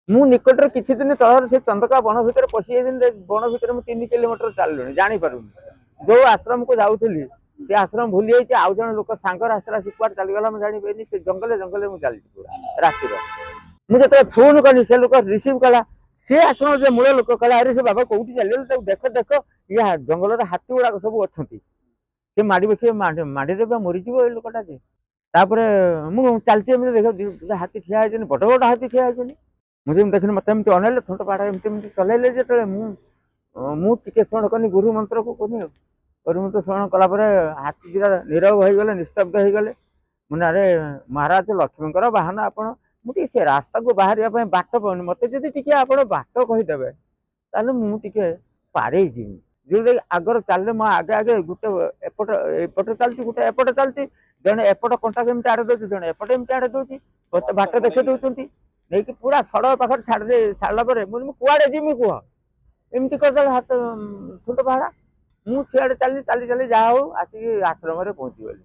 ମୁଁ ନିକଟରେ କିଛି ଦିନ ତଳରେ ସେ ଚନ୍ଦକା ବଣ ଭିତରେ ପଶି ଯାଇଥିଲି। ବଣ ଭିତରେ ମୁଁ 3 କିଲୋମିଟର ଚାଲିଲିଣି, ଜାଣିପାରୁନି। ଯୋଉ ଆଶ୍ରମକୁ ଯାଉଥିଲି ସେ ଆଶ୍ରମ ଭୁଲି ଯାଇଛି। ଆଉ ଜଣେ ଲୋକ ସାଙ୍ଗରେ ଆସିଲା, ସେ କୁଆଡେ ଚାଲିଗଲା ମୁଁ ଜାଣିପାରିନି। ସେ ଜଙ୍ଗଲରେ ମୁଁ ଚାଲିଛି ପୁରା ରାତିର। ମୁଁ ଯେତେବେଳେ ଫୋନ କଲି ସେ ଲୋକ ରିସିଭ କଲା। ସେ ଆଶ୍ରମ ଯେ ମୂଳ ଲୋକ କହିଲା, ଆରେ ସେ ବାବା କୋଉଠି ଚାଲିଗଲେ, ତାକୁ ଦେଖ ଦେଖ, ଇଏ ଜଙ୍ଗଲରେ ହାତୀ ଗୁଡାକ ସବୁ ଅଛନ୍ତି, ସେ ମାଡି ବସିବେ, ମାଡିଦେବେ, ମରିଯିବ ଏଇ ଲୋକଟା ଯେ। ତାପରେ ମୁଁ ଚାଲିଛି, ଏମିତି ଦେଖ ହାତୀ ଠିଆ ହେଇଛନ୍ତି, ବଡ ବଡ ହାତୀ ଠିଆ ହେଇଛନ୍ତି। ମୁଁ ଯେମିତି ଦେଖିନି, ମତେ ଏମିତି ଅନେଇଲେ, ଥଣ୍ଟ ପାଡ଼ ଏମିତି ଏମିତି ଚଲେଇଲେ। ଯେତେବେଳେ ମୁଁ ଟିକେ ସ୍ମରଣ କଲି ଗୁରୁ ମନ୍ତ୍ରକୁ, କଲି ଗୁରୁ ମନ୍ତ୍ର ସ୍ମରଣ କଲା ପରେ ହାତୀ ଦିଟା ନୀରବ ହେଇଗଲେ, ନିସ୍ତବ୍ଧ ହେଇଗଲେ। ମୁଁ ଆରେ ମହାରାଜ ଲକ୍ଷ୍ମୀଙ୍କର ବାହନ ଆପଣ। ମୁଁ ଟିକେ ସେ ରାସ୍ତାକୁ ବାହାରିବା ପାଇଁ ବାଟ ପାଉନି, ମତେ ଯଦି ଟିକେ ଆପଣ ବାଟ କହିଦେବେ ତାହେଲେ ମୁଁ ଟିକେ ପାରେଇ ଯିବି। ଯୋଉଟା ଆଗରେ ଚାଲିଲେ ମୋ ଆଗେ ଆଗେ ଗୋଟେ ଏପଟେ ଚାଲିଛି, ଗୋଟେ ଏପଟେ ଚାଲିଛି, ଜଣେ ଏପଟ କଣ୍ଟା କେମିତି ଆଡେ ଦଉଛି, ଜଣେ ଏପଟେ ଏମିତି ଆଡେ ଦଉଛି, ମତେ ବାଟ ଦେଖେଇ ଦଉଛନ୍ତି। ନେଇକି ପୁରା ସଡ଼କ ପାଖରେ ଛାଡ଼ିଲା ପରେ ମୁଁ କୁଆଡେ ଯିମି କୁହ, ଏମିତି କରିଦେଲେ ହାତ ଥୁଣ୍ଟ ପାହାଡା। ମୁଁ ସିଆଡେ ଚାଲି ଚାଲି ଚାଲି ଯାହା ହଉ ଆସିକି ଆଶ୍ରମରେ ପହଞ୍ଚିଗଲି।